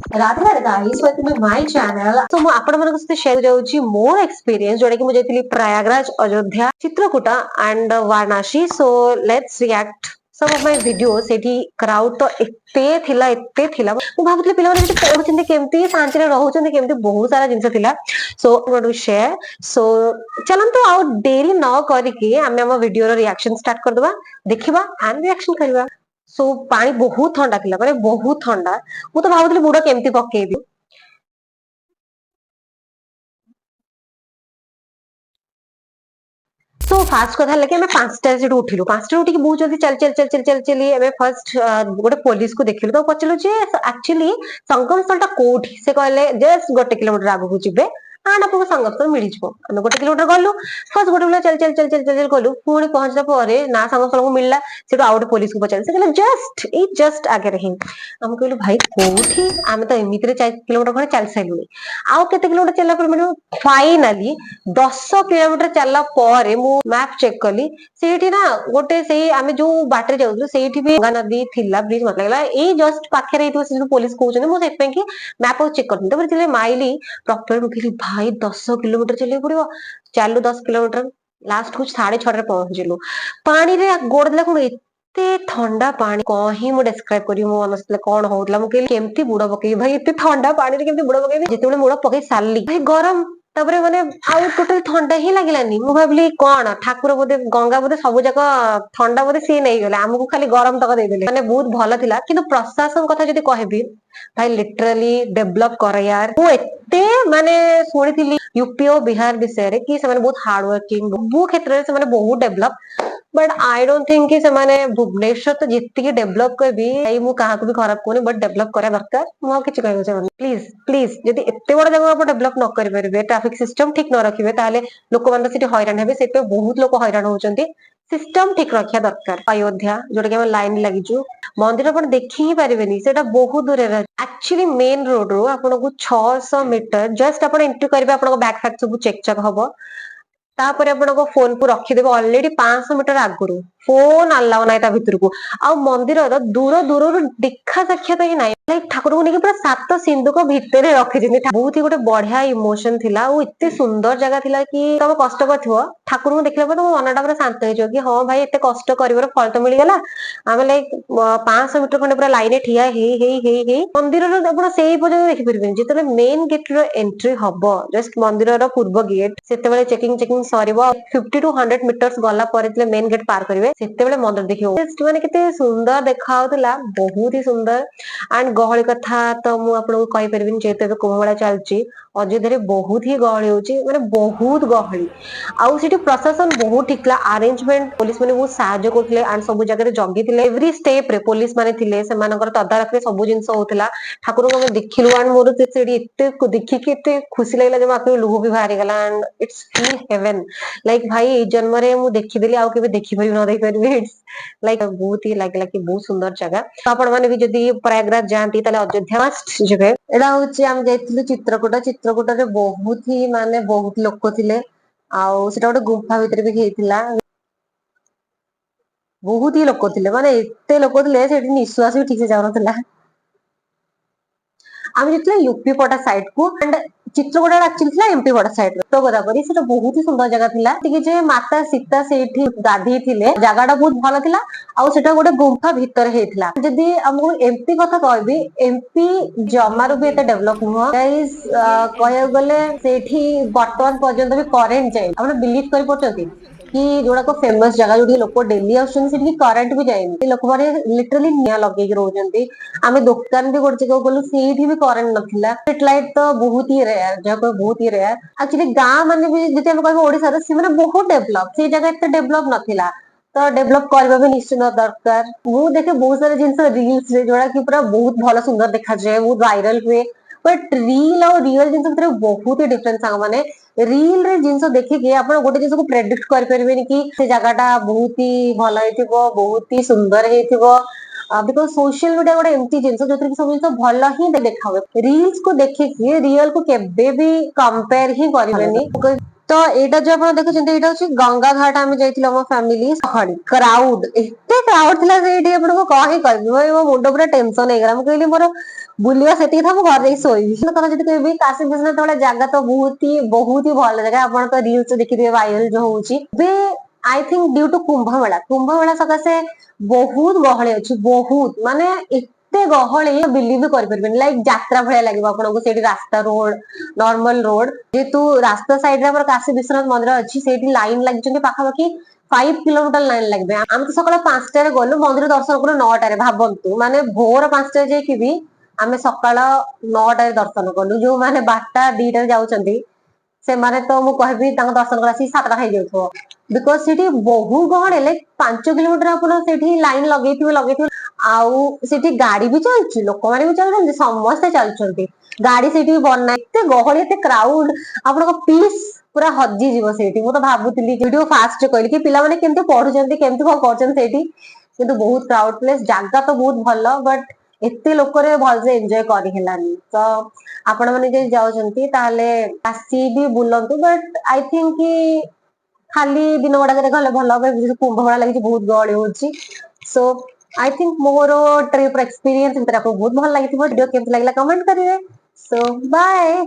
Radhe Radhe guys, welcome to my channel. तो मु आपण मानक सहित शेयर जाउची मोर एक्सपीरियंस जोडे कि मु जेतिली Prayagraj, Ayodhya, Chitrakoot and Varanasi. So let's react some of my videos. एठी क्राउड तो एते थिला मु भाबुतले पिला माने पढुचंदी केमती शांति रे रहउचंदी केमती बहुत सारा जिंस थिला। सो आई वांट टू शेयर। सो चलंतु आउ देरी न करिकि आमे हम वीडियो रो रिएक्शन स्टार्ट कर दबा, देखिबा एंड रिएक्शन करबा। सो पानी बहुत ठंडा थिला, माने बहुत ठंडा। मु तो भाबुतले बुड़ केमती पकेइबी। सो फास्ट कथा लगे हमें 5टा से उठिलु, 5टा उठी बहुत जल्दी चल हमें फर्स्ट गोटे पुलिस को देखिलु। तो पचलु जे एक्चुअली संगम स्थल टा कोठी से कहले जस्ट 1 किलोमीटर आगु को जिबे एंड आपको संगम स्थल मिल जिवो। हम 1 किलोमीटर गलु, फर्स्ट गोटे बेला चल गलु, पुणी पहुंचला परे ना संगम स्थल को मिलला। सेटो आउट पुलिस को पचार से कहले जस्ट आगे रही। हम कहलु भाई कोठी, आमे तो एमिति रे 4 किलोमीटर खने चल साइलुनी, आउ केते किलोमीटर चलला पर मिलु। फाइनाली 10 किलोमीटर चलला परे मु मैप चेक कली, सेठी ना गोटे सेही आमे जो बाटरे जाउथु सेठी भी गंगा नदी थिला, ब्रिज मत लागला ए जस्ट पाखे रहितो से पुलिस कहउछन। मु सेत पे कि मैप चेक करथि, तबरे चले माइली प्रॉपर मुखिली भाई 10 किलोमीटर चले पड़िबो। चालू 10 किलोमीटर, लास्ट को 6:30 रे पहुंचिलु। पानी रे गोड़ देला कोन एते ठंडा पानी कहीं मु डिस्क्राइब करी मो मनसले कोन होतला। मु कहली केमती बुड़ पकेई भाई, एते ठंडा पानी रे केमती बुड़ पकेई। जेतेबेले मुड़ पकेई सारली भाई गरम, तापरे माने आउ टोटल ठंडा ही लागिलानी। मु भाबली कोन ठाकुर बोधे गंगा बोधे सब जाक ठंडा बोधे सी नहीं गले, हमकु खाली गरम तक दे देले। माने बहुत भलो थिला, किंतु प्रशासन कथा जदी कहबी भाई लिटरली डेवलप करे यार। मु एते माने सुनिथिली यूपी और बिहार विषय रे कि से माने बहुत हार्ड वर्किंग, बहु क्षेत्र रे से माने बहुत develop. But I don't think कि से माने भुवनेश्वर तो जित्ती डेवलप करबी आई मु काहा को भी खराब कोनी, बट डेवलप करे दरकार। मु किछ कहबो से प्लीज प्लीज जदी एते बड़ जगह आप डेवलप न करि परबे, ट्रैफिक सिस्टम ठीक न रखिबे, ताले लोक मान सिटी हैरान हेबे। सेते बहुत लोक हैरान होचंती। सिस्टम ठीक रखिया दरकार। अयोध्या जोटा कि हम लाइन लागिजु, मंदिर अपन देखि ही पारिबेनी, सेटा बहुत दूर रे। एक्चुअली मेन रोड रो आपन को 600 मीटर जस्ट अपन एंट्री करबे, आपन को बैक फैक्ट सब चेक हबो। तापर आपण को फोन को रखिदेबे ऑलरेडी 500 मीटर आगुरु, फोन अलाउ नाइ ता भितर को। आ मंदिर रो दूर दूर देखा साक्षात ही नाइ, लाइक ठाकुर को नेकी पूरा 7 सिंधुक भितरे रखि दिनी। बहुत ही गोटे बढ़िया इमोशन थिला, ओ इत्ते सुंदर जगह थिला कि तब कष्ट करथिबो ठाकुर को देखला पर तम मनटा पूरा शांत हो जो कि हां भाई एते कष्ट करिवर फल तो मिल गेला। आमे लाइक 500 मीटर खंडे पूरा लाइन ठिया हे मंदिर रो आपण सेही पजे देखि परबेन। जेतले मेन गेट रो एंट्री हबो, जस्ट मंदिर रो पूर्व गेट, सेते बेले चेकिंग सरीबो। 50 टू 100 मीटर्स गला परे तले मेन गेट पार करिवे, सेते बेले मंदिर देखियो। जस्ट माने केते सुंदर देखा होतला, बहुत ही सुंदर। एंड गहଳି कथा तो मु आपन को कहि परबिन, जेते कुंभमेला चलची अयोध्या रे बहुत ही गहଳି होची, माने बहुत गहଳି। आउ सिटी प्रशासन बहुत ठीकला, अरेंजमेंट पुलिस माने बहुत साहाय्य करथिले एंड सब जगह रे जगी थिले। एवरी स्टेप रे पुलिस माने थिले, से मानकर तदारख रे सब जिंस होतला। ठाकुर को हम देखिलु एंड मोर सेडी एते देखि के एते खुशी लागला जे माके लुह भी भारी गला। And it's feel heaven, like भाई ए जन्म रे मु देखि देली, आउ केबे देखि परिबे न देखि परिबे। इट्स लाइक बहुत ही लागला कि बहुत सुंदर जगह। तो आपण माने भी जदी प्रयागराज जानती ताले अयोध्या मस्ट जिबे। एडा होची हम जाइतिलु चित्रकूटा। चित्रकूटा रे बहुत ही माने बहुत लोक थिले, आउ सेटा गोटे गुफा भितर भी हेइतिला। बहुत ही लोक थिले, माने एते लोक थिले सेठी निश्वास भी ठीक से जाउ नथिला। आम जितले यूपी पटा साइड को एंड चित्रकूटा एक्चुअली थिला एमपी पटा साइड तो गोदावरी। सेटा बहुत ही सुंदर जगह थिला, कि जे माता सीता सेठी गाधी थिले, जगहटा बहुत भलो थिला। आउ सेटा गोटे गुफा भीतर हेइथिला। जदी हमको एमपी कथा कहबी, एमपी जमारू भी एते डेवलप हुआ गाइस। कहया गले सेठी वर्तमान पर्यंत भी करेंट जाय, आपण बिलीव करि पड़छथि कि जोड़ा को फेमस जगह जोठी लोक डेली आउछन, सेठी करंट भी जायनि। लोक माने लिटरली निया लगे के रहउछन्ती। आमे दुकान भी गोटे जगह गलु, सेठी भी करंट नथिला। स्ट्रीट लाइट तो बहुत ही रेयर, जगह बहुत ही रेयर। एक्चुअली गां माने भी जति हम कहबो ओडिसा रे, से माने बहुत डेवलप, से जगह एते डेवलप नथिला। तो डेवलप करबा भी निश्चित दरकार। मु देखे बहुत सारे जिंस रील्स रे जोड़ा कि पूरा बहुत भलो सुंदर देखा जाए, बहुत वायरल हुए। बट रील और रियल जिंस भीतर बहुत ही डिफरेंस सांग। माने रील रे जिंस देखि के आपण गोटे जिंस को प्रेडिक्ट कर परबेनी कि से जगहटा बहुत ही भलो हेतिबो, बहुत ही सुंदर हेतिबो। बिकॉज सोशल मीडिया गोटे एमती जिंस जो सब जिंस भलो ही देखा हुए। रील्स को देखि के रियल को केबे भी कंपेयर ही करिवेनी। तो एटा जो आपण देखुछन्ते एटा होछि गंगा घाट आमे जाइथिलो हम फैमिली सहडी क्राउड एते क्राउड थिला से एटी आपण को कहि कहबी भाई मो मुंडो पूरा टेंशन हे गला हम कहली मोर बुलिया सेती था घर रे सोई कथा जदी कहबी काशी बिजनेस तोले जागा तो बहुत ही भल जगह आपण तो रील्स देखिथिबे वायरल जो होउछि बे I think due to Kumbh Mela सकासे बहुत गहळे अछि बहुत माने एते गहळे बिलीव भी कर परबेन लाइक यात्रा भले लागबो आपण को सेठी रास्ता रोड नॉर्मल रोड जेतु रास्ता साइड रे हमर काशी विश्वनाथ मंदिर अछि सेठी लाइन लागि चंगे पाखा पाखी 5 किलोमीटर लाइन लागबे हम तो सकाळ 5 टा रे गलु मंदिर दर्शन करू 9 टा रे भाबंतु माने भोर 5 टा जे कि भी आमे सकाळ 9 टा रे दर्शन कलु जो माने 12 2 टा रे जाउचंदी से माने तो मु कहबी तांग दर्शन करासी 7 टा खाइ जाउथो बिकॉज़ सेठी बहु गहळे लाइक 5 किलोमीटर आपण सेठी लाइन लगेथिबे आउ सेठी गाड़ी भी चलछि लोक माने भी चलछन्ति समस्त चलछन्ति गाड़ी सेठी बन्ना एते गहळे एते क्राउड आपण को पीस पूरा हज्जी जीव सेठी मु तो भाबुतिली वीडियो फास्ट कहली कि पिला माने केमते पढुचन्ति केमते भ करछन सेठी किंतु बहुत क्राउड प्लेस जागा तो बहुत भलो बट एते लोक रे भल से एन्जॉय करि हेलानी तो आपण माने जे जाउछन्ति ताले काशी भी बुलंतु बट आई थिंक कि खाली दिन गुडा करे गले भलो कुंभ मेला लागि बहुत गहळे होछि सो आई थिंक मोर ट्रिप एक्सपीरियंस भितर आपको बहुत भल लागि वीडियो केमते लागला कमेंट करिवे सो बाय।